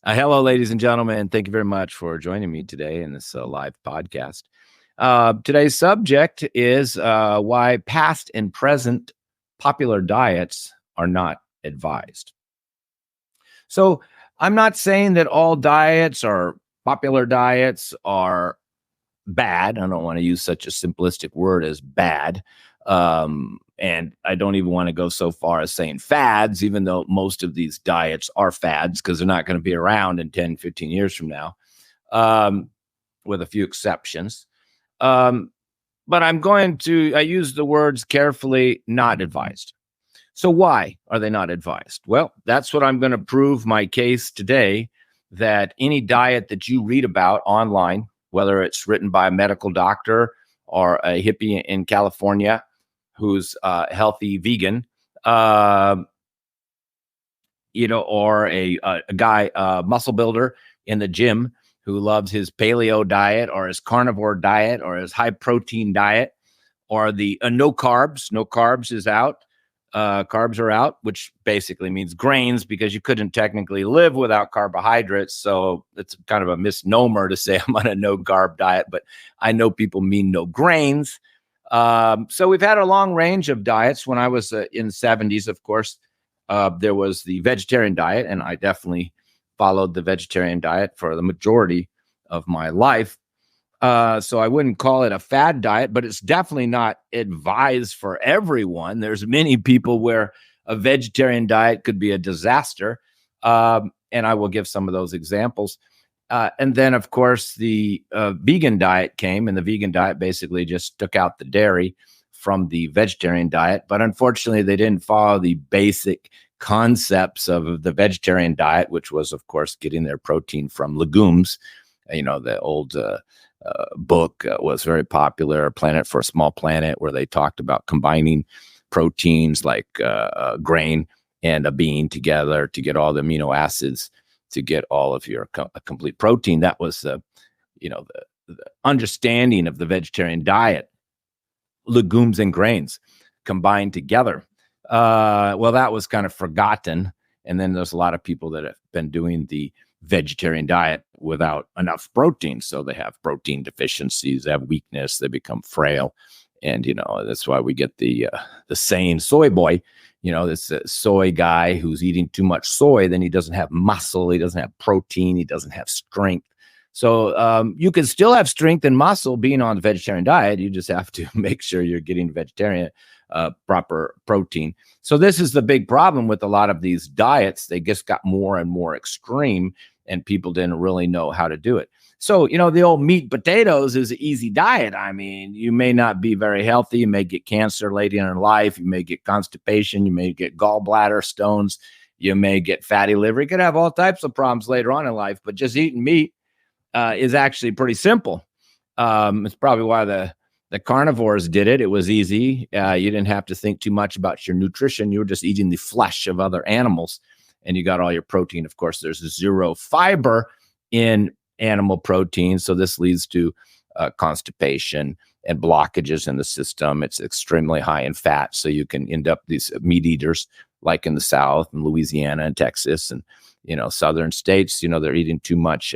Hello, ladies and gentlemen. Thank you very much for joining me today in this live podcast. Today's subject is why past and present popular diets are not advised. So, I'm not saying that all diets or popular diets are bad. I don't want to use such a simplistic word as bad. And I don't even want to go so far as saying fads, even though most of these diets are fads because they're not going to be around in 10, 15 years from now, um, with a few exceptions. Um, but I use the words carefully, not advised. So why are they not advised? Well, that's what I'm going to prove my case today, that any diet that you read about online, whether it's written by a medical doctor or a hippie in California who's a healthy vegan, uh, or a guy, muscle builder in the gym who loves his paleo diet or his carnivore diet or his high protein diet or the no carbs. No carbs is out. Carbs are out, which basically means grains because you couldn't technically live without carbohydrates. So it's kind of a misnomer to say I'm on a no carb diet, but I know people mean no grains. So we've had a long range of diets. When I was in the 70s, of course, there was the vegetarian diet, and I definitely followed the vegetarian diet for the majority of my life. So I wouldn't call it a fad diet, but it's definitely not advised for everyone. There's many people where a vegetarian diet could be a disaster. And I will give some of those examples. And then, of course, the vegan diet came, and the vegan diet basically just took out the dairy from the vegetarian diet. But unfortunately, they didn't follow the basic concepts of the vegetarian diet, which was, of course, getting their protein from legumes. The old book was very popular, Planet for a Small Planet, where they talked about combining proteins like grain and a bean together to get all the amino acids to get all of your complete protein. That was the understanding of the vegetarian diet, legumes and grains combined together. Well, that was kind of forgotten. And then there's a lot of people that have been doing the vegetarian diet without enough protein. So they have protein deficiencies, they have weakness, they become frail. And, that's why we get the saying soy boy, this soy guy who's eating too much soy, then he doesn't have muscle, he doesn't have protein, he doesn't have strength. So you can still have strength and muscle being on the vegetarian diet. You just have to make sure you're getting vegetarian proper protein. So this is the big problem with a lot of these diets. They just got more and more extreme, and people didn't really know how to do it. So, the old meat potatoes is an easy diet. I mean, you may not be very healthy. You may get cancer later in life. You may get constipation. You may get gallbladder stones. You may get fatty liver. You could have all types of problems later on in life, but just eating meat is actually pretty simple. It's probably why the carnivores did it. It was easy. You didn't have to think too much about your nutrition. You were just eating the flesh of other animals, and you got all your protein. Of course, there's zero fiber in animal protein, so this leads to constipation and blockages in the system. It's extremely high in fat, so you can end up these meat eaters like in the South and Louisiana and Texas and southern states. They're eating too much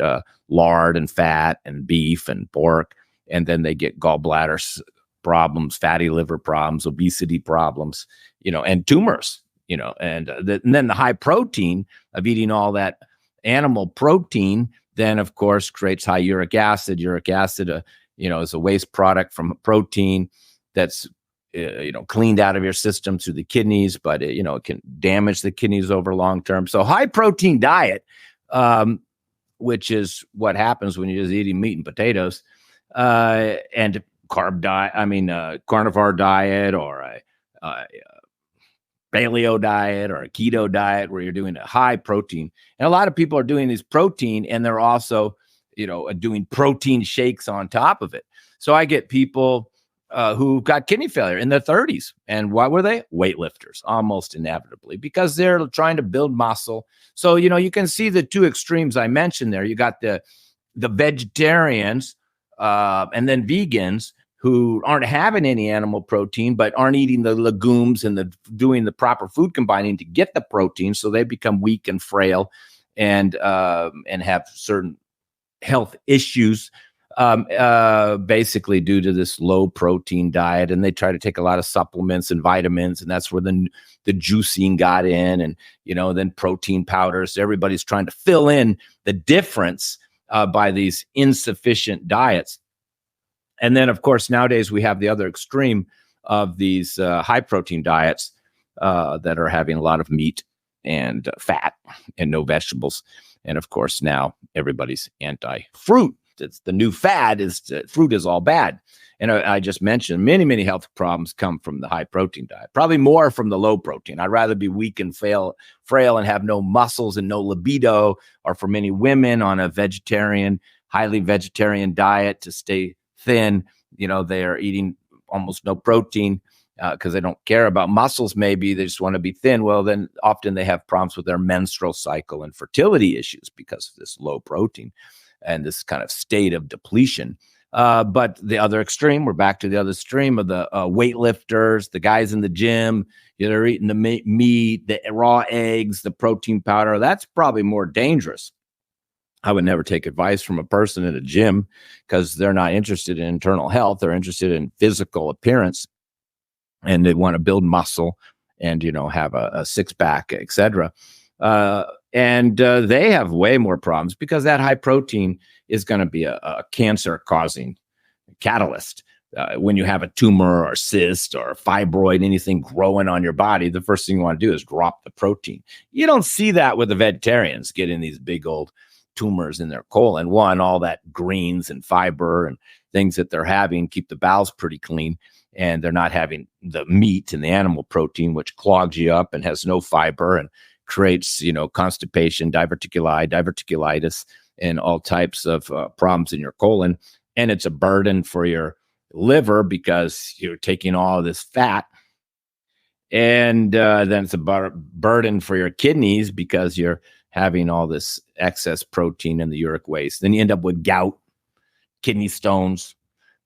lard and fat and beef and pork, and then they get gallbladder problems, fatty liver problems, obesity problems, and tumors. And then the high protein of eating all that animal protein then, of course, creates high uric acid. Uric acid, is a waste product from a protein that's, cleaned out of your system through the kidneys, but it can damage the kidneys over long term. So high protein diet, which is what happens when you're just eating meat and potatoes, and carb diet, carnivore diet or a paleo diet or a keto diet where you're doing a high protein. And a lot of people are doing this protein and they're also, doing protein shakes on top of it. So I get people who got kidney failure in their 30s. And why were they? Weightlifters, almost inevitably, because they're trying to build muscle. So, you can see the two extremes I mentioned there. You got the vegetarians and then vegans who aren't having any animal protein, but aren't eating the legumes and doing the proper food combining to get the protein. So they become weak and frail and have certain health issues, basically due to this low protein diet. And they try to take a lot of supplements and vitamins, and that's where the juicing got in, and then protein powders. Everybody's trying to fill in the difference by these insufficient diets. And then, of course, nowadays we have the other extreme of these high protein diets that are having a lot of meat and fat and no vegetables. And of course, now everybody's anti-fruit. It's the new fad is fruit is all bad. And I just mentioned many health problems come from the high protein diet, probably more from the low protein. I'd rather be weak and frail and have no muscles and no libido, or for many women on a highly vegetarian diet to stay thin. They are eating almost no protein because they don't care about muscles. Maybe they just want to be thin. Well, then often they have problems with their menstrual cycle and fertility issues because of this low protein and this kind of state of depletion. But the other extreme, we're back to the other extreme of the weightlifters, the guys in the gym, they're eating the meat, the raw eggs, the protein powder. That's probably more dangerous. I would never take advice from a person in a gym because they're not interested in internal health. They're interested in physical appearance, and they want to build muscle and, have a six pack, etc. And they have way more problems because that high protein is going to be a cancer causing catalyst. When you have a tumor or cyst or a fibroid, anything growing on your body, the first thing you want to do is drop the protein. You don't see that with the vegetarians getting these big old tumors in their colon. One, all that greens and fiber and things that they're having keep the bowels pretty clean, and they're not having the meat and the animal protein, which clogs you up and has no fiber and creates, constipation, diverticulitis, and all types of problems in your colon. And it's a burden for your liver because you're taking all of this fat. And then it's a burden for your kidneys because you're having all this excess protein in the uric waste. Then you end up with gout, kidney stones,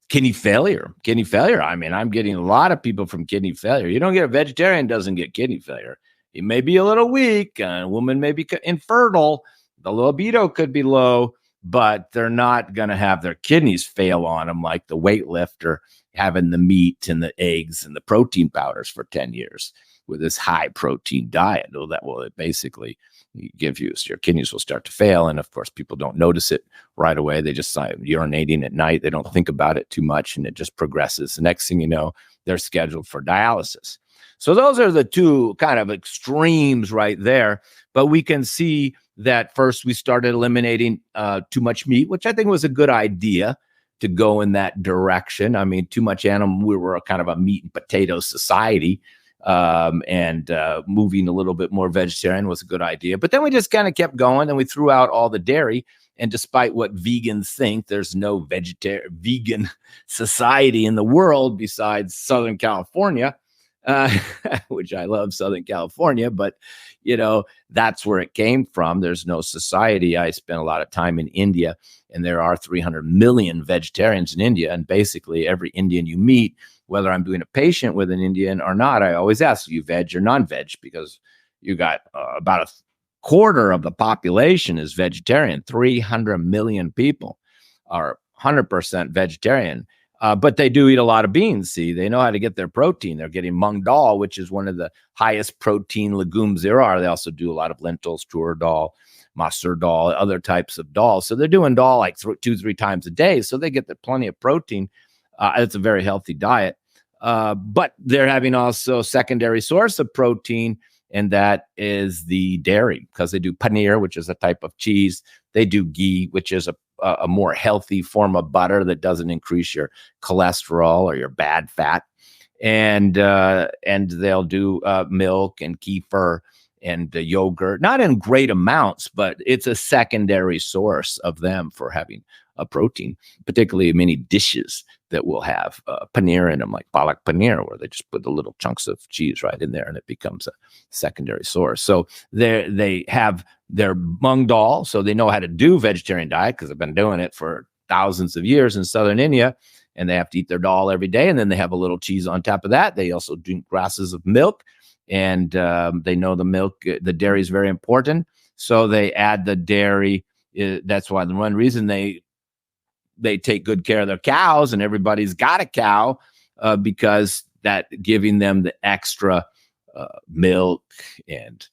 kidney failure. I mean, I'm getting a lot of people from kidney failure. You don't get a vegetarian doesn't get kidney failure. He may be a little weak. A woman may be infertile. The libido could be low, but they're not going to have their kidneys fail on them like the weightlifter having the meat and the eggs and the protein powders for 10 years with this high protein diet. Well, that will basically give you, so your kidneys will start to fail. And of course, people don't notice it right away. They just urinating at night. They don't think about it too much, and it just progresses. The next thing you know, they're scheduled for dialysis. So those are the two kind of extremes right there. But we can see that first we started eliminating too much meat, which I think was a good idea to go in that direction. I mean, too much animal. We were a kind of a meat and potato society. And moving a little bit more vegetarian was a good idea. But then we just kind of kept going, and we threw out all the dairy. And despite what vegans think, there's no vegan society in the world besides Southern California, which I love Southern California, but that's where it came from. There's no society. I spent a lot of time in India, and there are 300 million vegetarians in India. And basically every Indian you meet, whether I'm doing a patient with an Indian or not, I always ask, you veg or non-veg? Because you got about a quarter of the population is vegetarian. 300 million people are 100% vegetarian. But they do eat a lot of beans. See, they know how to get their protein. They're getting mung dal, which is one of the highest protein legumes there are. They also do a lot of lentils, tur dal, masur dal, other types of dal. So they're doing dal like 2-3 times a day. So they get plenty of protein. It's a very healthy diet. But they're having also a secondary source of protein, and that is the dairy, because they do paneer, which is a type of cheese. They do ghee, which is a more healthy form of butter that doesn't increase your cholesterol or your bad fat. And they'll do milk and kefir and yogurt, not in great amounts, but it's a secondary source of them for having a protein, particularly many dishes that will have paneer in them, like palak paneer, where they just put the little chunks of cheese right in there and it becomes a secondary source. So they have their mung dal, so they know how to do vegetarian diet because they've been doing it for thousands of years in southern India, and they have to eat their dal every day. And then they have a little cheese on top of that. They also drink glasses of milk, and they know the milk, the dairy is very important. So they add the dairy. That's why the one reason they take good care of their cows, and everybody's got a cow, because that giving them the extra milk and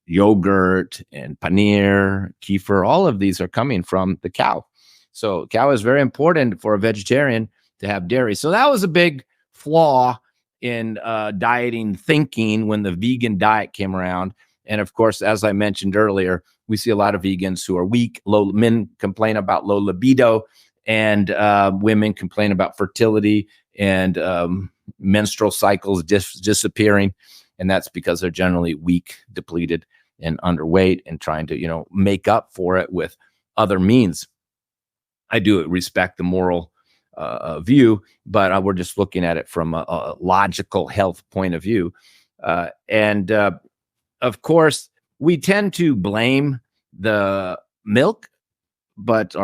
yogurt and paneer, kefir, all of these are coming from the cow. So cow is very important for a vegetarian to have dairy. So that was a big flaw in dieting thinking when the vegan diet came around. And of course, as I mentioned earlier, we see a lot of vegans who are weak. Men complain about low libido, and women complain about fertility and menstrual cycles disappearing. And that's because they're generally weak, depleted, and underweight, and trying to, make up for it with other means. I do respect the moral view, but we're just looking at it from a logical health point of view. And of course, we tend to blame the milk, but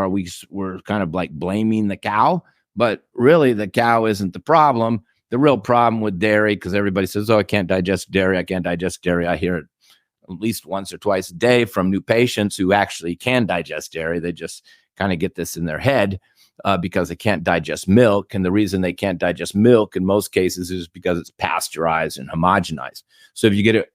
we're kind of like blaming the cow, but really the cow isn't the problem. The real problem with dairy, because everybody says, oh, I can't digest dairy. I can't digest dairy. I hear it at least once or twice a day from new patients who actually can digest dairy. They just kind of get this in their head because they can't digest milk. And the reason they can't digest milk in most cases is because it's pasteurized and homogenized. So if you get it,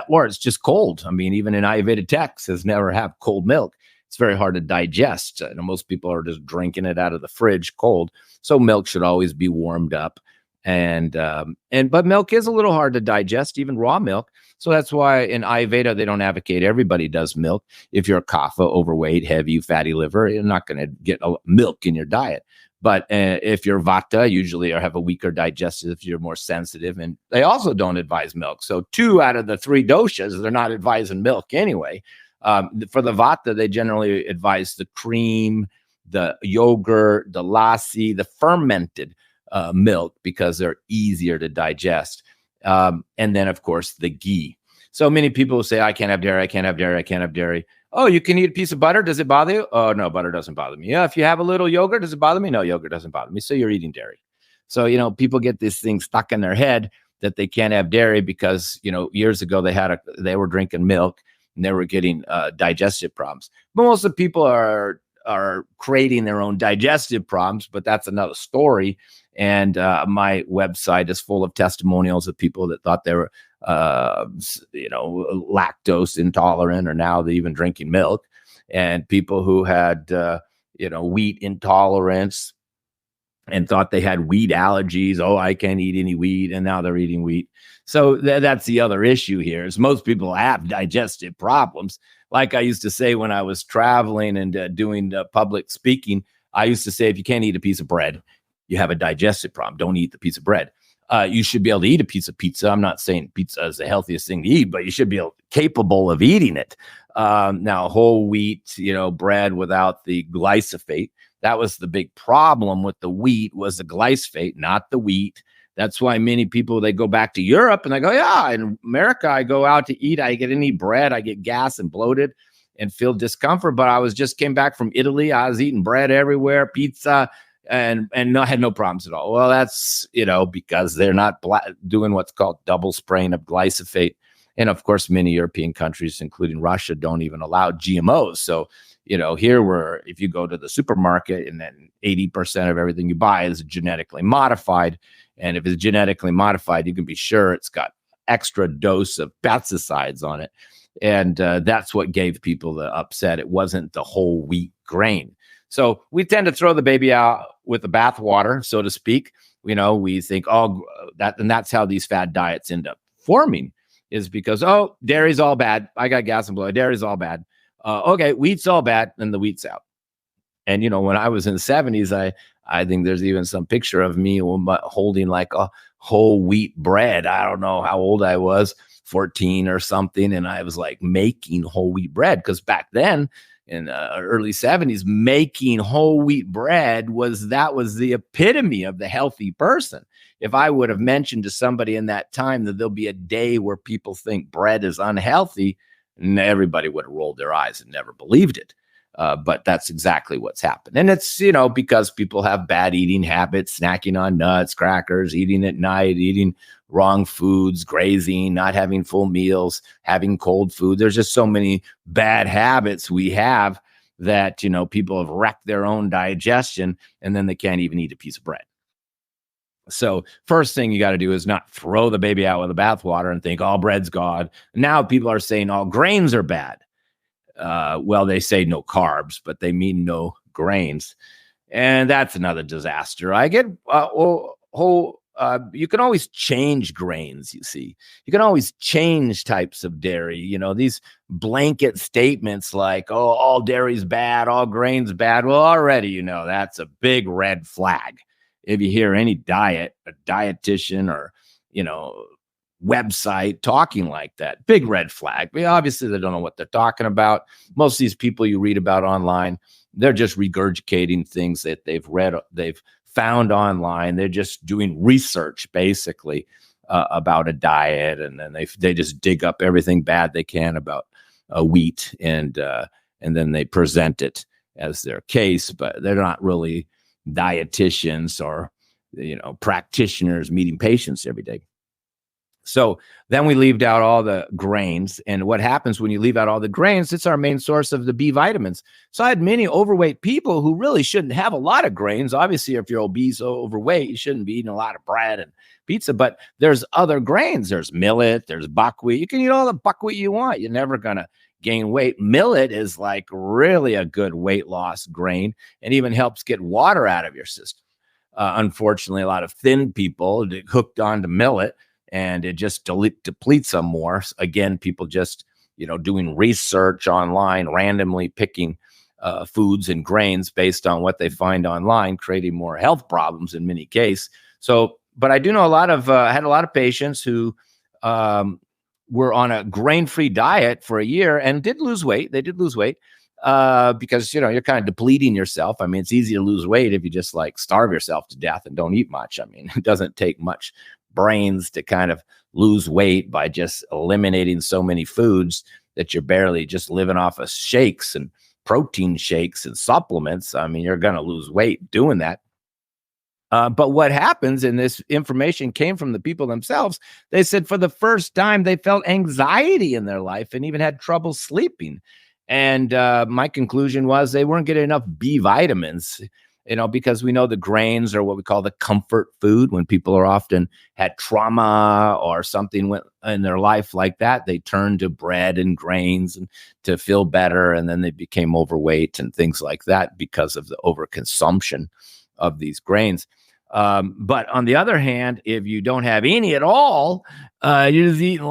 or it's just cold. I mean, even in Ayurveda texts says never have cold milk. It's very hard to digest. Most people are just drinking it out of the fridge cold. So milk should always be warmed up. But milk is a little hard to digest, even raw milk. So that's why in Ayurveda, they don't advocate everybody does milk. If you're a kapha, overweight, heavy, fatty liver, you're not going to get milk in your diet. But if you're vata, usually or have a weaker digestive, if you're more sensitive, and they also don't advise milk. So 2 out of the 3 doshas, they're not advising milk anyway. For the vata, they generally advise the cream, the yogurt, the lassi, the fermented milk, because they're easier to digest. And then, of course, the ghee. So many people say, I can't have dairy, I can't have dairy, I can't have dairy. Oh, you can eat a piece of butter. Does it bother you? Oh, no, butter doesn't bother me. Yeah, if you have a little yogurt, does it bother me? No, yogurt doesn't bother me. So you're eating dairy. So, people get this thing stuck in their head that they can't have dairy because, years ago they were drinking milk and they were getting digestive problems. But most of the people are creating their own digestive problems, but that's another story. And my website is full of testimonials of people that thought they were, lactose intolerant, or now they're even drinking milk, and people who had, wheat intolerance and thought they had wheat allergies. Oh, I can't eat any wheat. And now they're eating wheat. So that's the other issue here is most people have digestive problems. Like I used to say when I was traveling and doing public speaking, I used to say, if you can't eat a piece of bread, you have a digestive problem. Don't eat the piece of bread. You should be able to eat a piece of pizza. I'm not saying pizza is the healthiest thing to eat, but you should be capable of eating it. Now, whole wheat, bread without the glyphosate. That was the big problem with the wheat, was the glyphosate, not the wheat. That's why many people, they go back to Europe and they go, yeah, in America, I go out to eat. I get any bread. I get gas and bloated and feel discomfort. But I came back from Italy. I was eating bread everywhere, pizza, and had no problems at all. Well, that's, because they're not doing what's called double spraying of glyphosate. And of course, many European countries, including Russia, don't even allow GMOs. So, here if you go to the supermarket and then 80% of everything you buy is genetically modified. And if it's genetically modified, you can be sure it's got extra dose of pesticides on it. And that's what gave people the upset. It wasn't the whole wheat grain. So we tend to throw the baby out with the bathwater, so to speak. We think, and that's how these fad diets end up forming, is because, dairy's all bad. I got gas and blood. Dairy's all bad. Okay, wheat's all bad, and the wheat's out. And, when I was in the 70s, I think there's even some picture of me holding like a whole wheat bread. I don't know how old I was, 14 or something. And I was like making whole wheat bread, because back then in the early 70s, making whole wheat bread was the epitome of the healthy person. If I would have mentioned to somebody in that time that there'll be a day where people think bread is unhealthy, everybody would have rolled their eyes and never believed it. But that's exactly what's happened. And it's, because people have bad eating habits, snacking on nuts, crackers, eating at night, eating wrong foods, grazing, not having full meals, having cold food. There's just so many bad habits we have that, people have wrecked their own digestion, and then they can't even eat a piece of bread. So first thing you got to do is not throw the baby out with the bathwater and think all bread's God. Now people are saying all grains are bad. Well, they say no carbs, but they mean no grains. And that's another disaster. I get you can always change grains, you see. You can always change types of dairy. These blanket statements like, oh, all dairy's bad, all grains bad. Well, already, that's a big red flag. If you hear any a dietitian or, website talking like that, big red flag. Obviously, they don't know what they're talking about. Most of these people you read about online, they're just regurgitating things that they've found online. They're just doing research, basically, about a diet, and then they just dig up everything bad they can about wheat, and then they present it as their case, but they're not really dietitians or practitioners meeting patients every day. So then we leave out all the grains. And what happens when you leave out all the grains, it's our main source of the B vitamins. So I had many overweight people who really shouldn't have a lot of grains. Obviously, if you're obese or overweight, you shouldn't be eating a lot of bread and pizza, but there's other grains. There's millet, there's buckwheat. You can eat all the buckwheat you want. You're never going to gain weight. Millet is like really a good weight loss grain and even helps get water out of your system. Unfortunately, a lot of thin people hooked onto millet, and it just depletes them more. Again, people just, doing research online, randomly picking foods and grains based on what they find online, creating more health problems in many cases. So, but I do know I had a lot of patients who were on a grain-free diet for a year and did lose weight. They did lose weight because, you're kind of depleting yourself. I mean, it's easy to lose weight if you just like starve yourself to death and don't eat much. I mean, it doesn't take much brains to kind of lose weight by just eliminating so many foods that you're barely just living off of shakes and protein shakes and supplements. I mean, you're going to lose weight doing that. But what happens, and this information came from the people themselves, they said for the first time they felt anxiety in their life and even had trouble sleeping. And my conclusion was they weren't getting enough B vitamins, because we know the grains are what we call the comfort food. When people are often had trauma or something went in their life like that, they turn to bread and grains and to feel better. And then they became overweight and things like that because of the overconsumption of these grains. But on the other hand, if you don't have any at all, you're just eating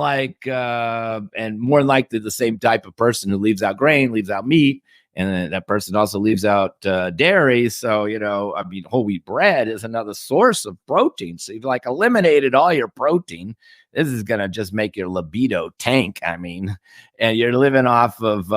and more likely the same type of person who leaves out grain, leaves out meat, and then that person also leaves out dairy. So, whole wheat bread is another source of protein. So you've eliminated all your protein. This is going to just make your libido tank. I mean, and you're living off of,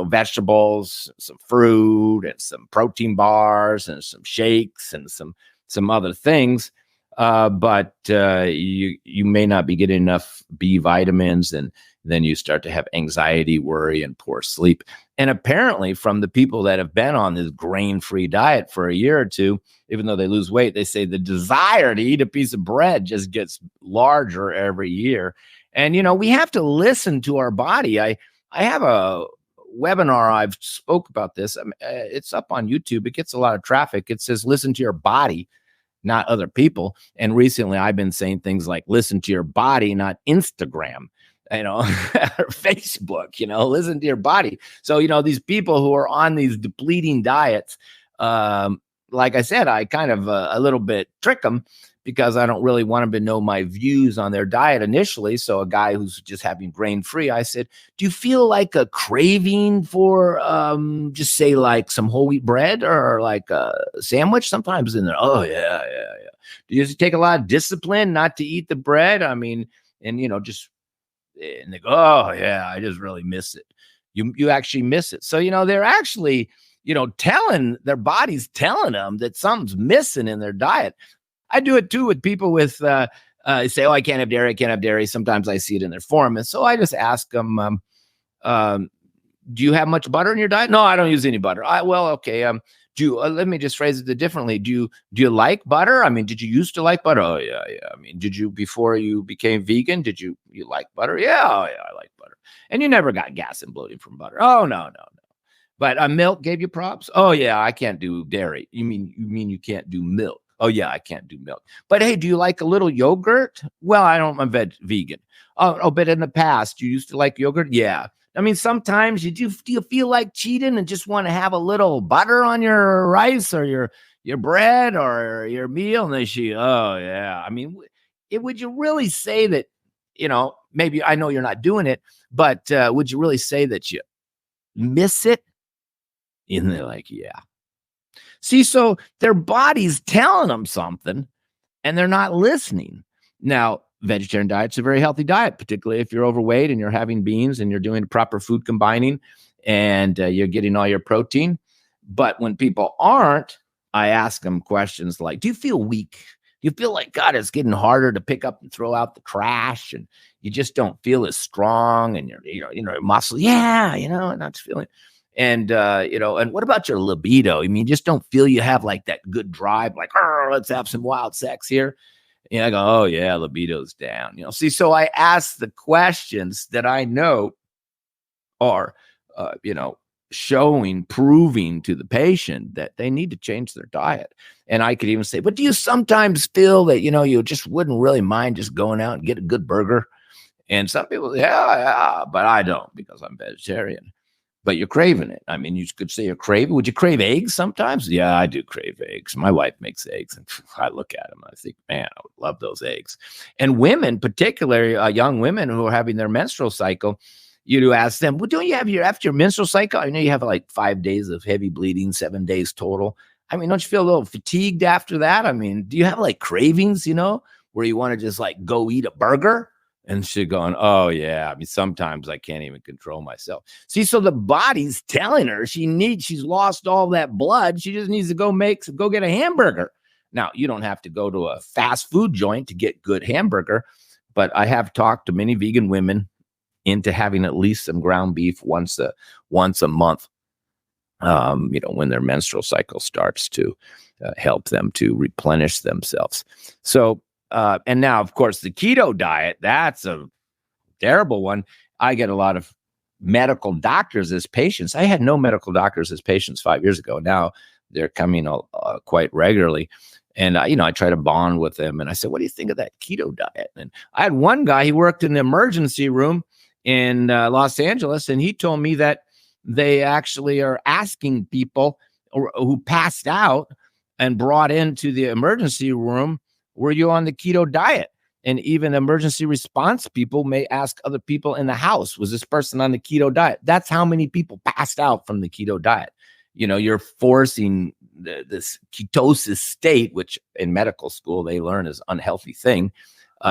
vegetables, some fruit and some protein bars and some shakes and some other things. But you may not be getting enough B vitamins, and then you start to have anxiety, worry, and poor sleep. And apparently from the people that have been on this grain-free diet for a year or two, even though they lose weight, they say the desire to eat a piece of bread just gets larger every year. And, we have to listen to our body. I have a webinar, I've spoke about this. It's up on YouTube. It gets a lot of traffic. It says, listen to your body, not other people. And recently I've been saying things like, listen to your body, not Instagram, or Facebook, listen to your body. So, these people who are on these depleting diets, like I said, I kind of a little bit trick them because I don't really want them to know my views on their diet initially. So a guy who's just having grain free, I said, do you feel like a craving for just say like some whole wheat bread or like a sandwich sometimes in there? Oh, yeah. Do you take a lot of discipline not to eat the bread? I mean, and, and they go, oh, yeah, I just really miss it. You actually miss it. So, they're actually, their body's telling them that something's missing in their diet. I do it too with people with say, oh, I can't have dairy. Sometimes I see it in their form. And so I just ask them, Do you have much butter in your diet? No, I don't use any butter. Well, okay. Do you, let me just phrase it differently. Do you like butter? I mean, did you used to like butter? Oh yeah, yeah. I mean, did you before you became vegan? Did you like butter? Yeah, oh yeah, I like butter. And you never got gas and bloating from butter? Oh no, no, no. But milk gave you props? Oh yeah, I can't do dairy. You mean you can't do milk? Oh yeah, I can't do milk. But hey, do you like a little yogurt? Well, I don't. I'm vegan. Oh, but in the past, you used to like yogurt? Yeah. I mean, sometimes do you feel like cheating and just want to have a little butter on your rice or your bread or your meal? And oh yeah. I mean, would you really say that? Maybe I know you're not doing it, but would you really say that you miss it? And they're like, yeah. See, so their body's telling them something and they're not listening. Now, vegetarian diet's a very healthy diet, particularly if you're overweight and you're having beans and you're doing proper food combining and you're getting all your protein. But when people aren't, I ask them questions like, do you feel weak? Do you feel like, God, it's getting harder to pick up and throw out the trash and you just don't feel as strong and your muscle? Yeah, not feeling. And, and what about your libido? I mean, you just don't feel you have like that good drive, like, oh, let's have some wild sex here. And I go, oh yeah, libido's down. See, so I ask the questions that I know are, proving to the patient that they need to change their diet. And I could even say, but do you sometimes feel that, you just wouldn't really mind just going out and get a good burger? And some people, yeah, but I don't because I'm vegetarian. But you're craving it. I mean, you could say you're craving. Would you crave eggs sometimes? Yeah, I do crave eggs. My wife makes eggs, and I look at them and I think, man, I would love those eggs. And women, particularly young women who are having their menstrual cycle, you do ask them, well, don't you have after your menstrual cycle? I know you have like 5 days of heavy bleeding, 7 days total. I mean, don't you feel a little fatigued after that? I mean, do you have like cravings, where you want to just like go eat a burger? And she's going, oh, yeah. I mean, sometimes I can't even control myself. See, so the body's telling her she's lost all that blood. She just needs to go get a hamburger. Now, you don't have to go to a fast food joint to get good hamburger, but I have talked to many vegan women into having at least some ground beef once a month, when their menstrual cycle starts to help them to replenish themselves. So, and now, of course, the keto diet, that's a terrible one. I get a lot of medical doctors as patients. I had no medical doctors as patients 5 years ago. Now they're coming quite regularly. And, I try to bond with them. And I said, what do you think of that keto diet? And I had one guy, he worked in the emergency room in Los Angeles. And he told me that they actually are asking people who passed out and brought into the emergency room, were you on the keto diet? And even emergency response people may ask other people in the house, was this person on the keto diet? That's how many people passed out from the keto diet. You're forcing this ketosis state, which in medical school they learn is unhealthy thing.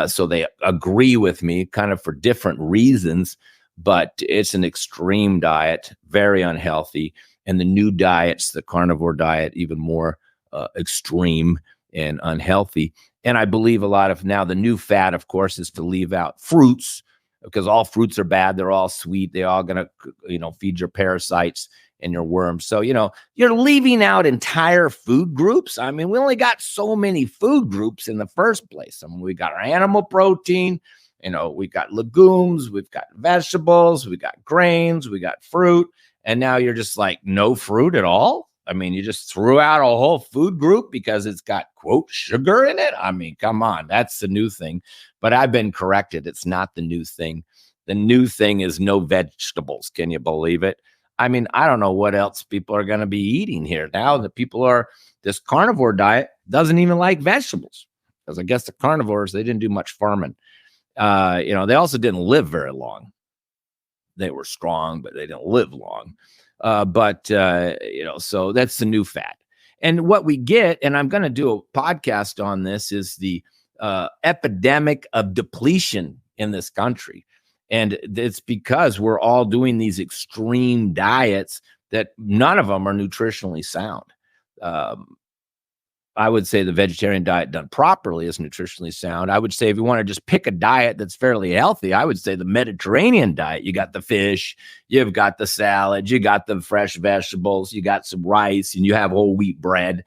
So they agree with me kind of for different reasons, but it's an extreme diet, very unhealthy. And the new diets, the carnivore diet, even more extreme and unhealthy. And I believe a lot of now the new fad, of course, is to leave out fruits because all fruits are bad. They're all sweet. They're all going to, feed your parasites and your worms. So, you're leaving out entire food groups. I mean, we only got so many food groups in the first place. I mean, we got our animal protein, we got legumes, we've got vegetables, we got grains, we got fruit. And now you're just like, no fruit at all? I mean, you just threw out a whole food group because it's got, quote, sugar in it? I mean, come on, that's the new thing. But I've been corrected. It's not the new thing. The new thing is no vegetables. Can you believe it? I mean, I don't know what else people are going to be eating here now that this carnivore diet doesn't even like vegetables. Because I guess the carnivores, they didn't do much farming. They also didn't live very long. They were strong, but they didn't live long. So that's the new fad. And what we get, and I'm going to do a podcast on this, is the epidemic of depletion in this country. And it's because we're all doing these extreme diets that none of them are nutritionally sound. I would say the vegetarian diet done properly is nutritionally sound. I would say if you want to just pick a diet that's fairly healthy, I would say the Mediterranean diet. You got the fish, you've got the salad, you got the fresh vegetables, you got some rice, and you have whole wheat bread,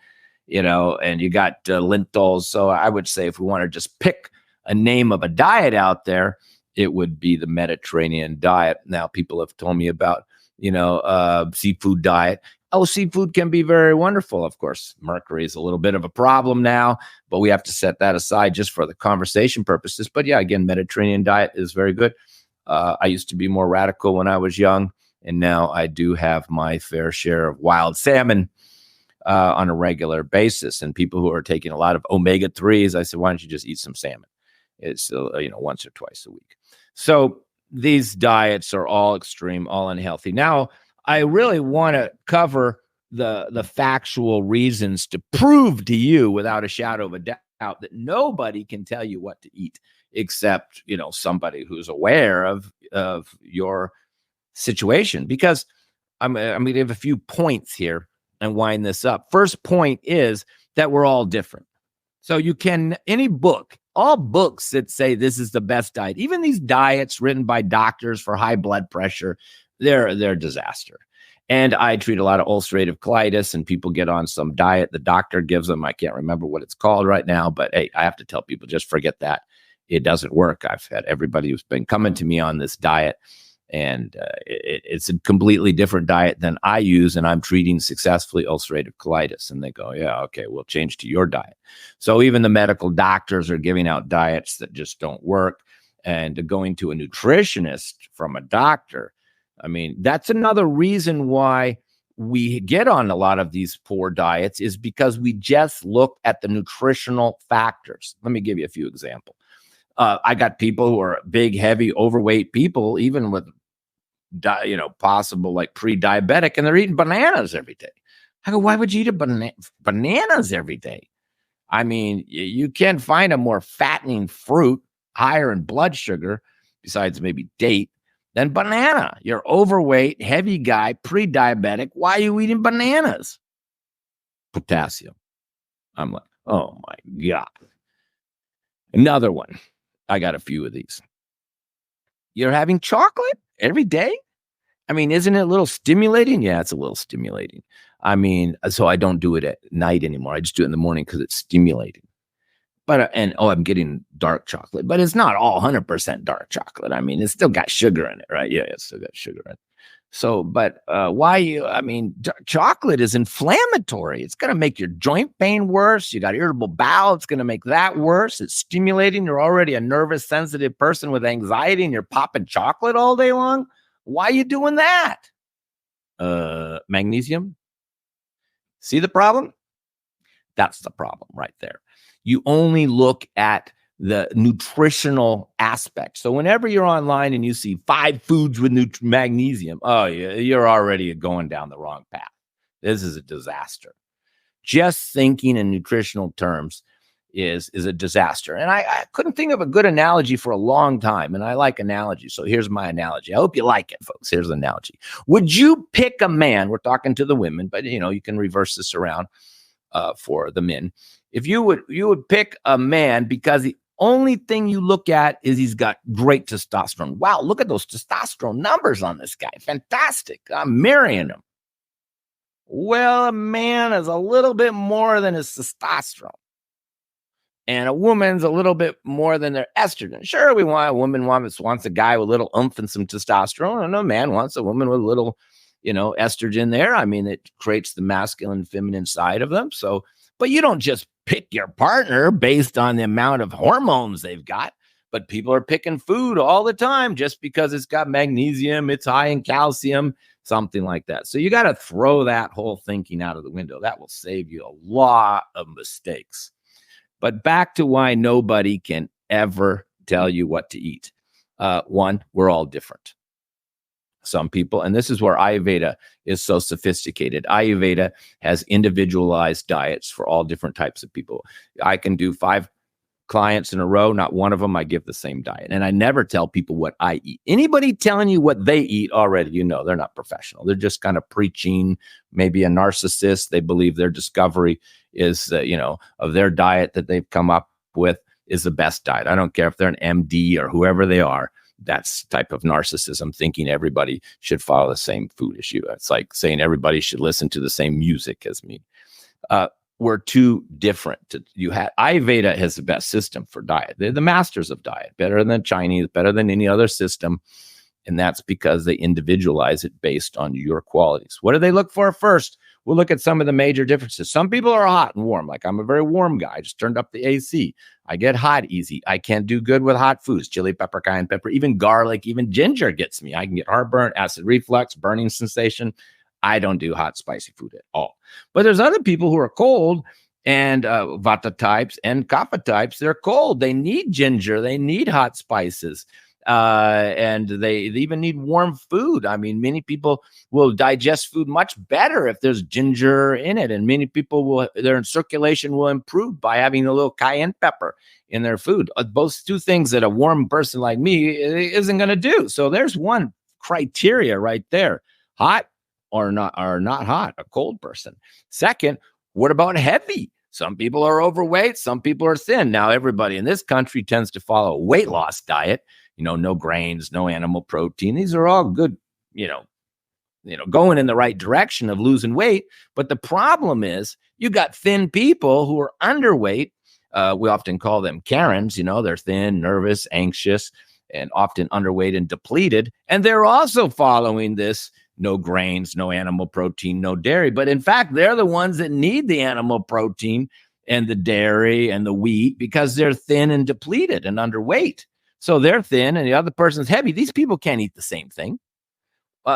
and you got lentils. So I would say if we want to just pick a name of a diet out there, it would be the Mediterranean diet. Now, people have told me about, seafood diet. Oh, seafood can be very wonderful. Of course, mercury is a little bit of a problem now, but we have to set that aside just for the conversation purposes. But yeah, again, Mediterranean diet is very good. I used to be more radical when I was young, and now I do have my fair share of wild salmon on a regular basis. And people who are taking a lot of omega-3s, I said, why don't you just eat some salmon? It's once or twice a week. So these diets are all extreme, all unhealthy. Now, I really want to cover the factual reasons to prove to you without a shadow of a doubt that nobody can tell you what to eat except, somebody who's aware of your situation. Because I'm going to give a few points here and wind this up. First point is that we're all different. So all books that say this is the best diet, even these diets written by doctors for high blood pressure, they're a disaster. And I treat a lot of ulcerative colitis, and people get on some diet the doctor gives them. I can't remember what it's called right now, but hey, I have to tell people, just forget that. It doesn't work. I've had everybody who's been coming to me on this diet, and it's a completely different diet than I use, and I'm treating successfully ulcerative colitis. And they go, yeah, okay, we'll change to your diet. So even the medical doctors are giving out diets that just don't work. And going to a nutritionist from a doctor, I mean, that's another reason why we get on a lot of these poor diets, is because we just look at the nutritional factors. Let me give you a few examples. I got people who are big, heavy, overweight people, even with, possible like pre-diabetic, and they're eating bananas every day. I go, why would you eat bananas every day? I mean, you can't find a more fattening fruit, higher in blood sugar, besides maybe date, than banana. You're overweight, heavy guy, pre-diabetic. Why are you eating bananas? Potassium. I'm like, oh my God. Another one. I got a few of these. You're having chocolate every day? I mean, isn't it a little stimulating? Yeah, it's a little stimulating. I mean, so I don't do it at night anymore. I just do it in the morning because it's stimulating. But, I'm getting dark chocolate, but it's not all 100% dark chocolate. I mean, it's still got sugar in it, right? Yeah, it's still got sugar in it. So, but chocolate is inflammatory. It's going to make your joint pain worse. You got irritable bowel. It's going to make that worse. It's stimulating. You're already a nervous, sensitive person with anxiety, and you're popping chocolate all day long. Why are you doing that? Magnesium. See the problem? That's the problem right there. You only look at the nutritional aspect. So whenever you're online and you see 5 foods with magnesium, you're already going down the wrong path. This is a disaster. Just thinking in nutritional terms is a disaster. And I couldn't think of a good analogy for a long time. And I like analogies. So here's my analogy. I hope you like it, folks. Here's the analogy. Would you pick a man? We're talking to the women, but you can reverse this around for the men. If you would pick a man because the only thing you look at is he's got great testosterone. Wow, look at those testosterone numbers on this guy. Fantastic. I'm marrying him. Well, a man is a little bit more than his testosterone. And a woman's a little bit more than their estrogen. Sure, a woman wants a guy with a little oomph and some testosterone, and a man wants a woman with a little, estrogen there. I mean, it creates the masculine, feminine side of them. So, but you don't just pick your partner based on the amount of hormones they've got. But people are picking food all the time just because it's got magnesium, it's high in calcium, something like that. So you got to throw that whole thinking out of the window. That will save you a lot of mistakes. But back to why nobody can ever tell you what to eat. One, we're all different. Some people, and this is where Ayurveda is so sophisticated. Ayurveda has individualized diets for all different types of people. I can do 5 clients in a row, not one of them I give the same diet. And I never tell people what I eat. Anybody telling you what they eat already, they're not professional. They're just kind of preaching, maybe a narcissist. They believe their discovery is, of their diet that they've come up with is the best diet. I don't care if they're an MD or whoever they are. That's type of narcissism, thinking everybody should follow the same food as you. It's like saying everybody should listen to the same music as me. We're too different. Ayurveda has the best system for diet. They're the masters of diet, better than Chinese, better than any other system. And that's because they individualize it based on your qualities. What do they look for first? We'll look at some of the major differences. Some people are hot and warm. Like I'm a very warm guy. I just turned up the AC. I get hot easy. I can't do good with hot foods. Chili, pepper, cayenne pepper, even garlic, even ginger gets me. I can get heartburn, acid reflux, burning sensation. I don't do hot, spicy food at all. But there's other people who are cold and vata types and kapha types. They're cold. They need ginger. They need hot spices. And they even need warm food. I mean, many people will digest food much better if there's ginger in it. And many people their circulation will improve by having a little cayenne pepper in their food. Both two things that a warm person like me isn't going to do. So there's one criteria right there. Hot or not hot, a cold person. Second, what about heavy? Some people are overweight, some people are thin. Now, everybody in this country tends to follow a weight loss diet, no grains, no animal protein. These are all good, going in the right direction of losing weight. But the problem is you got thin people who are underweight. We often call them Karens, they're thin, nervous, anxious, and often underweight and depleted. And they're also following this no grains, no animal protein, no dairy. But in fact, they're the ones that need the animal protein and the dairy and the wheat because they're thin and depleted and underweight. So they're thin and the other person's heavy. These people can't eat the same thing.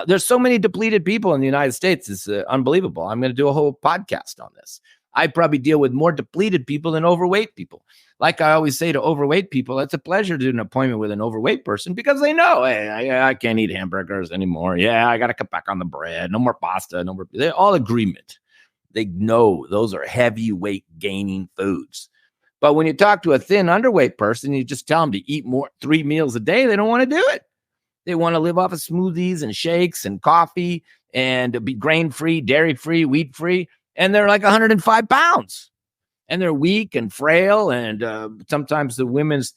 There's so many depleted people in the United States. It's unbelievable. I'm going to do a whole podcast on this. I probably deal with more depleted people than overweight people. Like I always say to overweight people, it's a pleasure to do an appointment with an overweight person because they know, hey, I can't eat hamburgers anymore. Yeah, I got to cut back on the bread. No more pasta. No more. They're all agreement. They know those are heavyweight gaining foods. But when you talk to a thin underweight person, you just tell them to eat 3 meals a day. They don't want to do it. They want to live off of smoothies and shakes and coffee and be grain-free, dairy-free, wheat-free. And they're like 105 pounds. And they're weak and frail. And sometimes the women's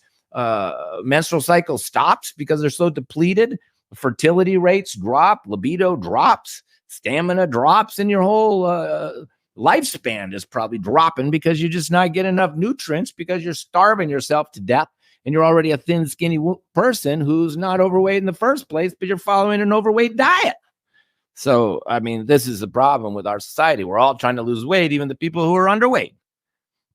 menstrual cycle stops because they're so depleted. Fertility rates drop, libido drops, stamina drops, and your whole lifespan is probably dropping because you're just not getting enough nutrients because you're starving yourself to death. And you're already a thin, skinny person who's not overweight in the first place, but you're following an overweight diet. So, I mean, this is a problem with our society. We're all trying to lose weight. Even the people who are underweight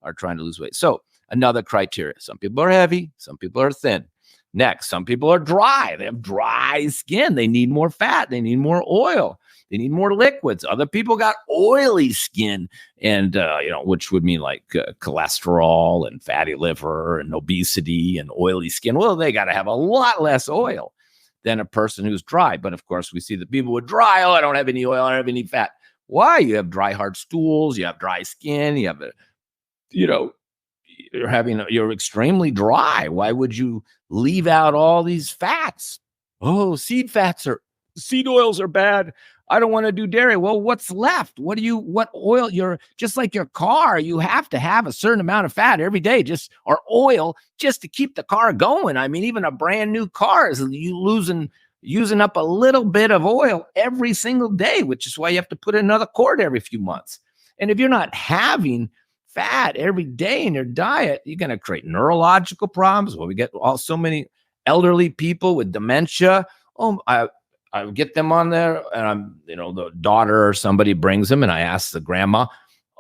are trying to lose weight. So another criteria. Some people are heavy. Some people are thin. Next, some people are dry. They have dry skin. They need more fat. They need more oil. They need more liquids. Other people got oily skin and, which would mean like cholesterol and fatty liver and obesity and oily skin. Well, they got to have a lot less oil than a person who's dry. But of course, we see the people with dry, I don't have any oil, I don't have any fat. Why? You have dry, hard stools, you have dry skin, you have you're extremely dry. Why would you leave out all these fats? Oh, seed oils are bad. I don't want to do dairy. Well, what's left? What oil? You're just like your car. You have to have a certain amount of fat every day, or oil just to keep the car going. I mean, even a brand new car is using up a little bit of oil every single day, which is why you have to put in another quart every few months. And if you're not having fat every day in your diet, you're going to create neurological problems. Well, we get so many elderly people with dementia. I get them on there and the daughter or somebody brings them and I ask the grandma,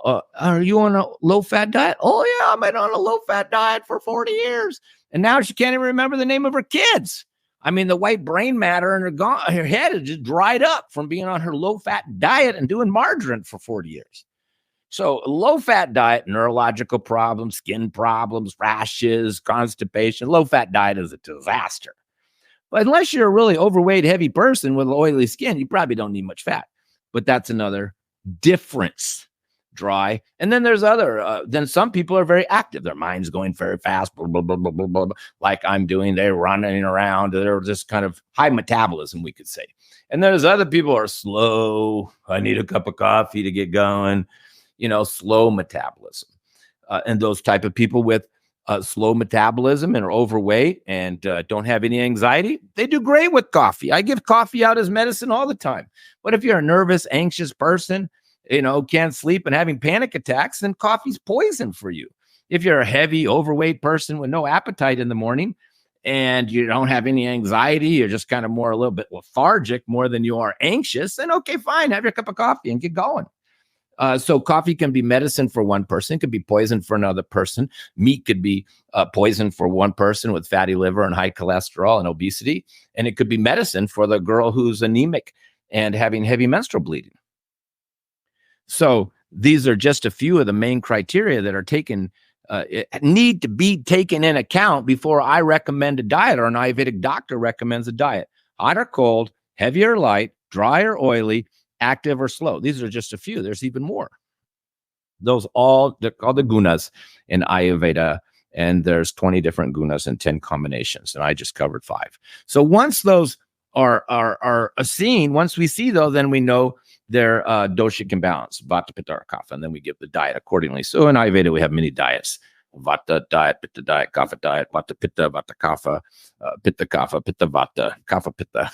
are you on a low fat diet? Oh yeah, I've been on a low fat diet for 40 years. And now she can't even remember the name of her kids. I mean, the white brain matter in her head is just dried up from being on her low fat diet and doing margarine for 40 years. So low fat diet, neurological problems, skin problems, rashes, constipation. Low fat diet is a disaster. But unless you're a really overweight, heavy person with oily skin, you probably don't need much fat. But that's another difference. Dry. And then there's then some people are very active. Their mind's going very fast, blah, blah, blah, blah, blah, blah, like I'm doing. They're running around. They're just kind of high metabolism, we could say. And there's other people who are slow. I need a cup of coffee to get going. slow metabolism. And those type of people with slow metabolism and are overweight and don't have any anxiety, they do great with coffee. I give coffee out as medicine all the time. But if you're a nervous, anxious person, can't sleep and having panic attacks, then coffee's poison for you. If you're a heavy, overweight person with no appetite in the morning and you don't have any anxiety, you're just kind of more a little bit lethargic more than you are anxious, then okay, fine, have your cup of coffee and get going. So coffee can be medicine for one person, it could be poison for another person. Meat could be poison for one person with fatty liver and high cholesterol and obesity. And it could be medicine for the girl who's anemic and having heavy menstrual bleeding. So these are just a few of the main criteria that are need to be taken in account before I recommend a diet or an Ayurvedic doctor recommends a diet. Hot or cold, heavy or light, dry or oily, active or slow. These are just a few. There's even more. They're called the gunas in Ayurveda, and there's 20 different gunas and 10 combinations, and I just covered 5. So once those are seen, once we see those, then we know they're doshic imbalance, vata, pitta, or kapha, and then we give the diet accordingly. So in Ayurveda, we have many diets: vata diet, pitta diet, kapha diet, vata pitta, vata kapha, pitta vata, kapha pitta,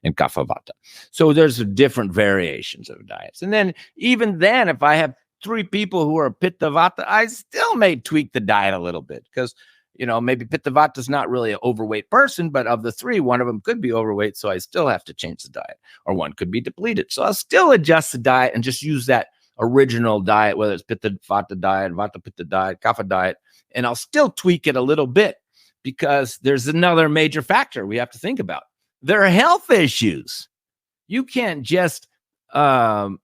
and kapha vata. So there's different variations of diets. And then even then, if I have 3 people who are pitta vata, I still may tweak the diet a little bit because, maybe pitta vata is not really an overweight person, but of the 3, one of them could be overweight. So I still have to change the diet, or one could be depleted. So I'll still adjust the diet and just use that original diet, whether it's pitta vata diet, vata pitta diet, kapha diet, and I'll still tweak it a little bit because there's another major factor we have to think about. There are health issues. You can't just tell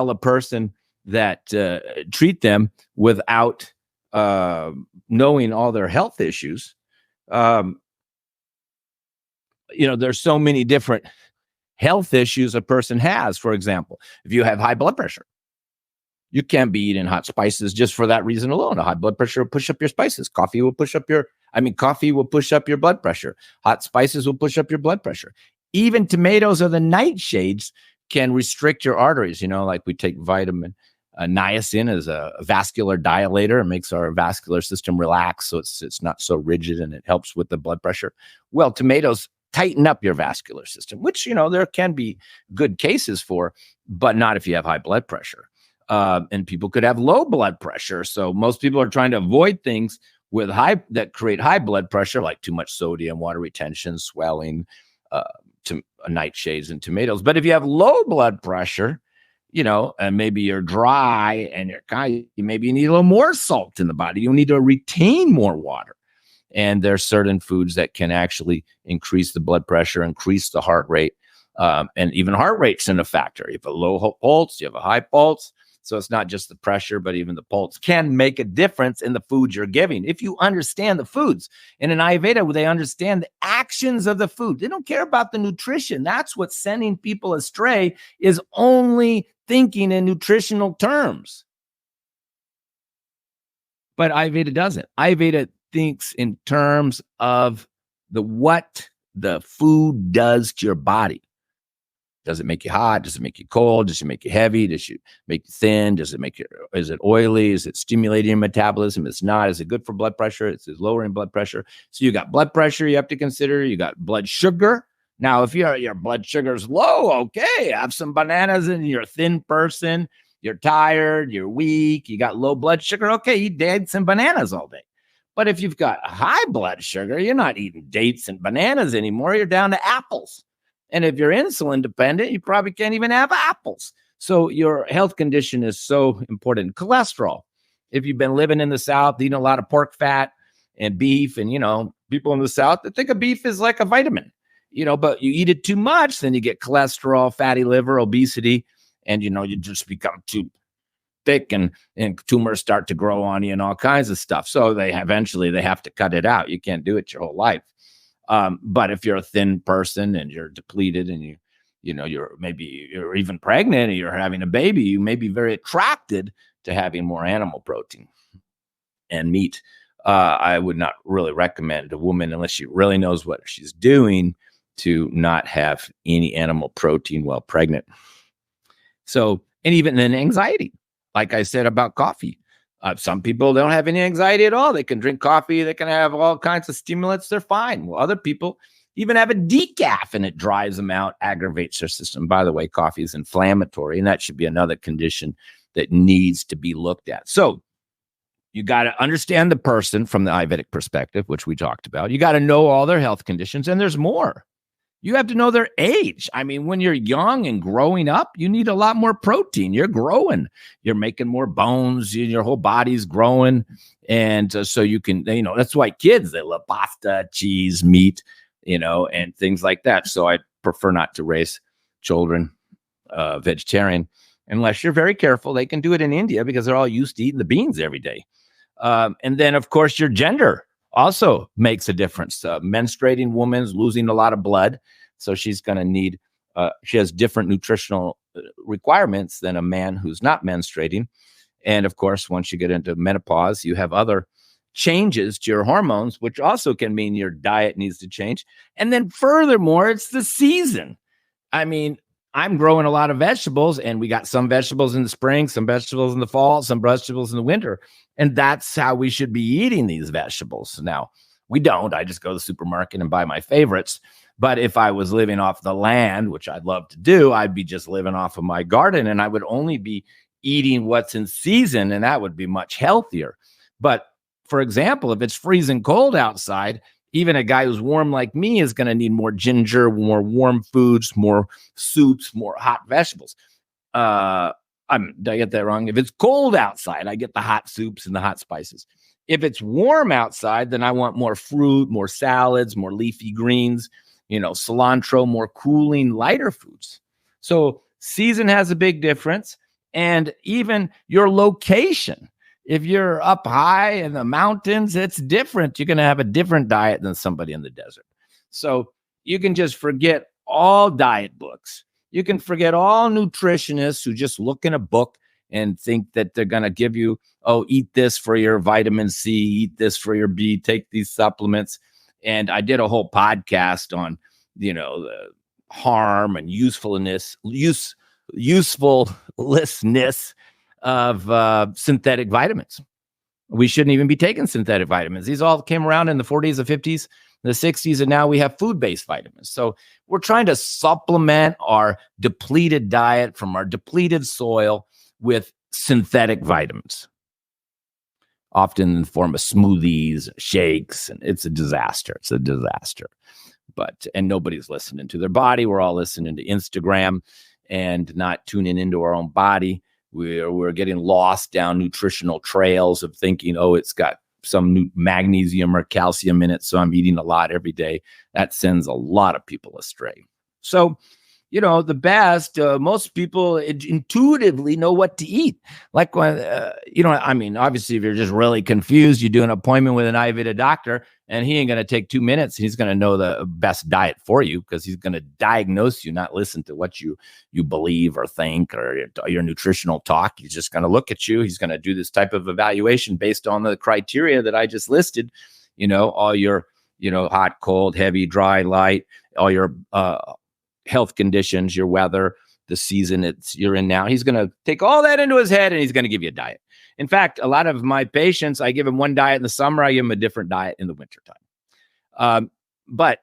a person that treat them without knowing all their health issues. There's so many different health issues a person has. For example, if you have high blood pressure, you can't be eating hot spices just for that reason alone. A high blood pressure will push up your spices. Coffee will push up your blood pressure. Hot spices will push up your blood pressure. Even tomatoes or the nightshades can restrict your arteries. Like we take vitamin niacin as a vascular dilator. It makes our vascular system relax, so it's not so rigid, and it helps with the blood pressure. Well, tomatoes tighten up your vascular system, which, there can be good cases for, but not if you have high blood pressure. And people could have low blood pressure. So most people are trying to avoid things that create high blood pressure, like too much sodium, water retention, swelling, nightshades and tomatoes. But if you have low blood pressure, and maybe you're dry and maybe you need a little more salt in the body. You need to retain more water. And there's certain foods that can actually increase the blood pressure, increase the heart rate. And even heart rate's in a factor. You have a low pulse, you have a high pulse. So it's not just the pressure, but even the pulse can make a difference in the food you're giving. If you understand the foods. And in Ayurveda, they understand the actions of the food. They don't care about the nutrition. That's what's sending people astray, is only thinking in nutritional terms. But Ayurveda doesn't. Ayurveda thinks in terms of what the food does to your body. Does it make you hot? Does it make you cold? Does it make you heavy? Does it make you thin? Is it oily? Is it stimulating your metabolism? It's not. Is it good for blood pressure? It's lowering blood pressure. So you got blood pressure you have to consider. You got blood sugar. Now, if your blood sugar is low, okay, have some bananas, and you're a thin person, you're tired, you're weak, you got low blood sugar, okay, eat dates and bananas all day. But if you've got high blood sugar, you're not eating dates and bananas anymore. You're down to apples. And if you're insulin dependent, you probably can't even have apples. So your health condition is so important. Cholesterol. If you've been living in the South, eating a lot of pork fat and beef, and, people in the South, they think of beef is like a vitamin, but you eat it too much, then you get cholesterol, fatty liver, obesity, and, you just become too thick, and tumors start to grow on you and all kinds of stuff. So eventually they have to cut it out. You can't do it your whole life. But if you're a thin person and you're depleted, and you're even pregnant and you're having a baby, you may be very attracted to having more animal protein and meat. I would not really recommend a woman, unless she really knows what she's doing, to not have any animal protein while pregnant. So, and even in anxiety, like I said about coffee, some people don't have any anxiety at all. They can drink coffee, they can have all kinds of stimulants, they're fine. Well, other people even have a decaf and it dries them out, aggravates their system. By the way, coffee is inflammatory, and that should be another condition that needs to be looked at. So, you got to understand the person from the Ayurvedic perspective, which we talked about. You got to know all their health conditions, and there's more. You have to know their age. I mean, when you're young and growing up, you need a lot more protein. You're growing. You're making more bones. Your whole body's growing. And so you can, that's why kids, they love pasta, cheese, meat, and things like that. So I prefer not to raise children vegetarian unless you're very careful. They can do it in India because they're all used to eating the beans every day. And then, of course, your gender also makes a difference. Menstruating woman's losing a lot of blood, so she's going to need, she has different nutritional requirements than a man who's not menstruating. And of course, once you get into menopause, you have other changes to your hormones, which also can mean your diet needs to change. And then furthermore, it's the season. I mean, I'm growing a lot of vegetables, and we got some vegetables in the spring, some vegetables in the fall, some vegetables in the winter. And that's how we should be eating these vegetables. Now, we don't. I just go to the supermarket and buy my favorites. But if I was living off the land, which I'd love to do, I'd be just living off of my garden, and I would only be eating what's in season, and that would be much healthier. But for example, if it's freezing cold outside, even a guy who's warm like me is going to need more ginger, more warm foods, more soups, more hot vegetables. Did I get that wrong? If it's cold outside, I get the hot soups and the hot spices. If it's warm outside, then I want more fruit, more salads, more leafy greens, cilantro, more cooling, lighter foods. So season has a big difference. And even your location. If you're up high in the mountains, it's different. You're going to have a different diet than somebody in the desert. So you can just forget all diet books. You can forget all nutritionists who just look in a book and think that they're going to give you, eat this for your vitamin C, eat this for your B, take these supplements. And I did a whole podcast on, the harm and usefulness of synthetic vitamins. We shouldn't even be taking synthetic vitamins. These all came around in the 40s, the 50s, the 60s, and now we have food-based vitamins. So we're trying to supplement our depleted diet from our depleted soil with synthetic vitamins, often in the form of smoothies, shakes, and it's a disaster. It's a disaster. And nobody's listening to their body. We're all listening to Instagram and not tuning into our own body. We're getting lost down nutritional trails of thinking, it's got some new magnesium or calcium in it, so I'm eating a lot every day. That sends a lot of people astray. So, the best, most people intuitively know what to eat. Like when, obviously, if you're just really confused, you do an appointment with an Ayurveda doctor, and he ain't going to take 2 minutes. He's going to know the best diet for you because he's going to diagnose you, not listen to what you believe or think or your nutritional talk. He's just going to look at you. He's going to do this type of evaluation based on the criteria that I just listed, all your, hot, cold, heavy, dry, light, all your health conditions, your weather, the season you're in now. He's going to take all that into his head and he's going to give you a diet. In fact, a lot of my patients, I give them one diet in the summer, I give them a different diet in the wintertime. But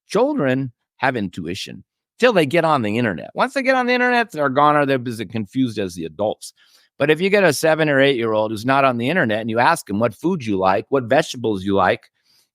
children have intuition till they get on the internet. Once they get on the internet, they're gone or they're as confused as the adults. But if you get a 7 or 8 year old who's not on the internet and you ask him what food you like, what vegetables you like,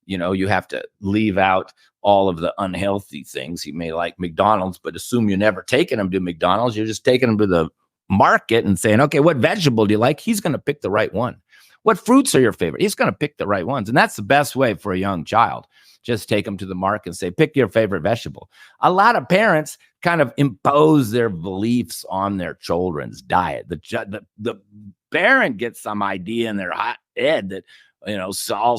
you have to leave out all of the unhealthy things. He may like McDonald's, but assume you're never taking him to McDonald's. You're just taking him to the market and saying, okay, what vegetable do you like? He's going to pick the right one. What fruits are your favorite? He's going to pick the right ones. And that's the best way for a young child. Just take them to the market and say, pick your favorite vegetable. A lot of parents kind of impose their beliefs on their children's diet. The parent gets some idea in their head that, so all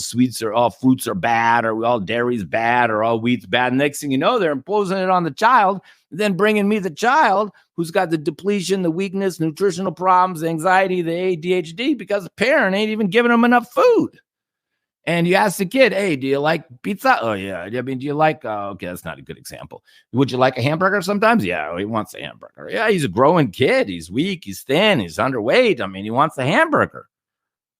fruits are bad, or all dairy's bad, or all wheat's bad. Next thing you know, they're imposing it on the child, then bringing me the child who's got the depletion, the weakness, nutritional problems, the anxiety, the ADHD, because the parent ain't even giving them enough food. And you ask the kid, hey, do you like pizza? Oh, yeah. I mean, do you like, okay, that's not a good example. Would you like a hamburger sometimes? Yeah, he wants a hamburger. Yeah, he's a growing kid. He's weak. He's thin. He's underweight. I mean, he wants a hamburger.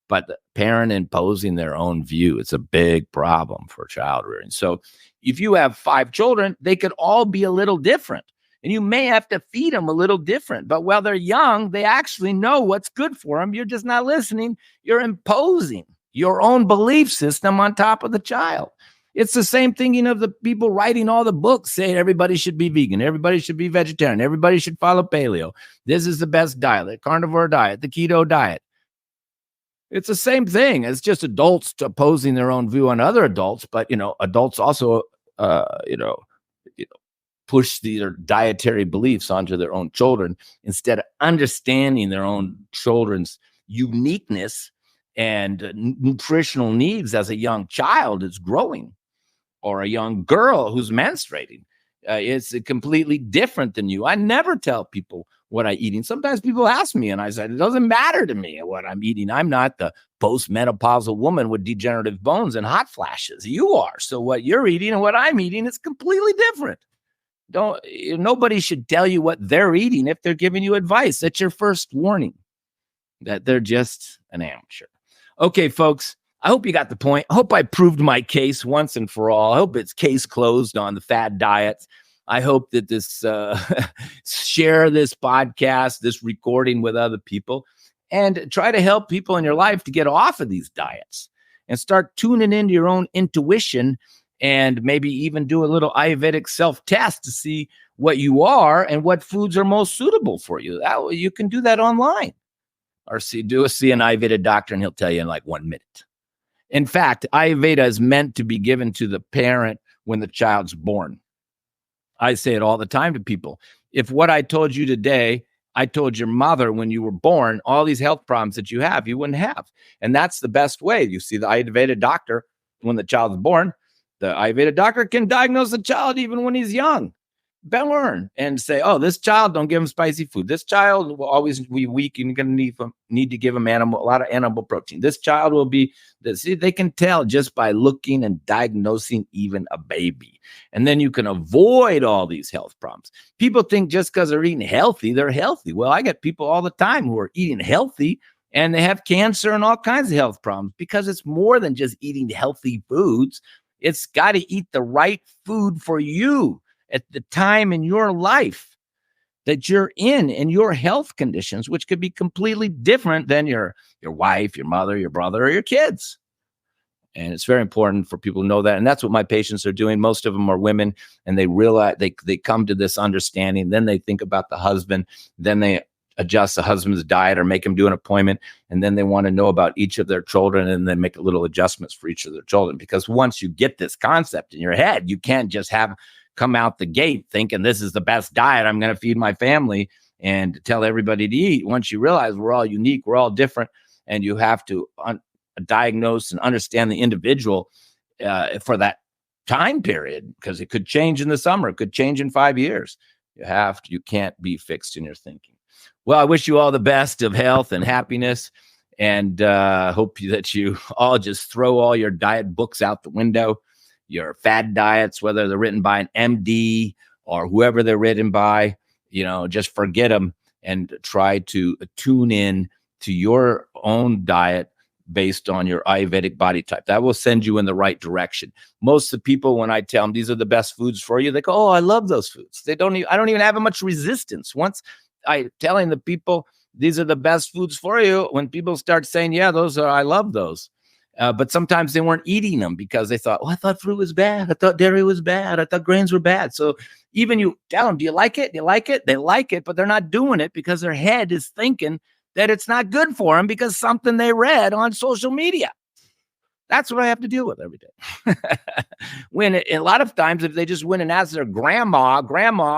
But the parent imposing their own view, it's a big problem for child rearing. So if you have 5 children, they could all be a little different. And you may have to feed them a little different. But while they're young, they actually know what's good for them. You're just not listening. You're imposing your own belief system on top of the child. It's the same thing, the people writing all the books saying everybody should be vegan, everybody should be vegetarian, everybody should follow paleo. This is the best diet, the carnivore diet, the keto diet. It's the same thing. It's just adults opposing their own view on other adults, but adults also, push their dietary beliefs onto their own children instead of understanding their own children's uniqueness and nutritional needs as a young child is growing, or a young girl who's menstruating. It's completely different than you. I never tell people what I'm eating. Sometimes people ask me, and I said, it doesn't matter to me what I'm eating. I'm not the postmenopausal woman with degenerative bones and hot flashes. You are. So what you're eating and what I'm eating is completely different. Nobody should tell you what they're eating if they're giving you advice. That's your first warning that they're just an amateur. Okay, folks, I hope you got the point. I hope I proved my case once and for all. I hope it's case closed on the fad diets. I hope that this share this podcast, this recording with other people, and try to help people in your life to get off of these diets and start tuning into your own intuition, and maybe even do a little Ayurvedic self-test to see what you are and what foods are most suitable for you. You can do that online, or see an Ayurveda doctor, and he'll tell you in like 1 minute. In fact, Ayurveda is meant to be given to the parent when the child's born. I say it all the time to people. If what I told you today, I told your mother when you were born, all these health problems that you have, you wouldn't have. And that's the best way. You see the Ayurveda doctor when the child's born. The Ayurveda doctor can diagnose the child even when he's young. Learn and say, oh, this child, don't give him spicy food. This child will always be weak and you're going to need to give him a lot of animal protein. This child will be, they can tell just by looking and diagnosing even a baby. And then you can avoid all these health problems. People think just because they're eating healthy, they're healthy. Well, I get people all the time who are eating healthy and they have cancer and all kinds of health problems, because it's more than just eating healthy foods. It's got to eat the right food for you at the time in your life that you're in your health conditions, which could be completely different than your wife, your mother, your brother, or your kids. And it's very important for people to know that. And that's what my patients are doing. Most of them are women, and they realize they come to this understanding. Then they think about the husband. Then they adjust the husband's diet or make him do an appointment. And then they want to know about each of their children, and then make little adjustments for each of their children. Because once you get this concept in your head, you can't just come out the gate thinking this is the best diet I'm going to feed my family and tell everybody to eat. Once you realize we're all unique, we're all different, and you have to diagnose and understand the individual for that time period, because it could change in the summer, it could change in 5 years. You can't be fixed in your thinking. Well, I wish you all the best of health and happiness, and hope that you all just throw all your diet books out the window. Your fad diets, whether they're written by an MD or whoever they're written by, just forget them and try to tune in to your own diet based on your Ayurvedic body type. That will send you in the right direction. Most of the people, when I tell them these are the best foods for you, they go, oh, I love those foods. I don't even have much resistance. Once I telling the people these are the best foods for you, when people start saying, yeah, I love those. But sometimes they weren't eating them because they thought, I thought fruit was bad. I thought dairy was bad. I thought grains were bad. So even you tell them, do you like it? Do you like it? They like it, but they're not doing it because their head is thinking that it's not good for them because something they read on social media. That's what I have to deal with every day. A lot of times, if they just went and asked their grandma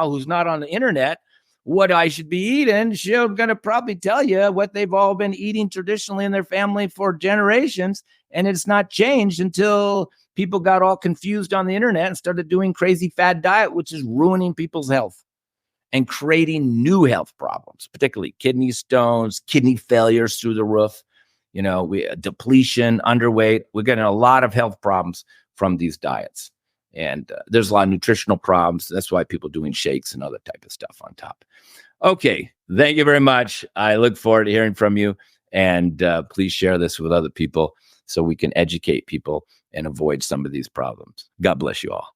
who's not on the internet what I should be eating, she's going to probably tell you what they've all been eating traditionally in their family for generations. And it's not changed until people got all confused on the internet and started doing crazy fad diet, which is ruining people's health and creating new health problems, particularly kidney stones, kidney failures through the roof. we depletion, underweight. We're getting a lot of health problems from these diets. And there's a lot of nutritional problems. That's why people doing shakes and other type of stuff on top. Okay. Thank you very much. I look forward to hearing from you. And please share this with other people so we can educate people and avoid some of these problems. God bless you all.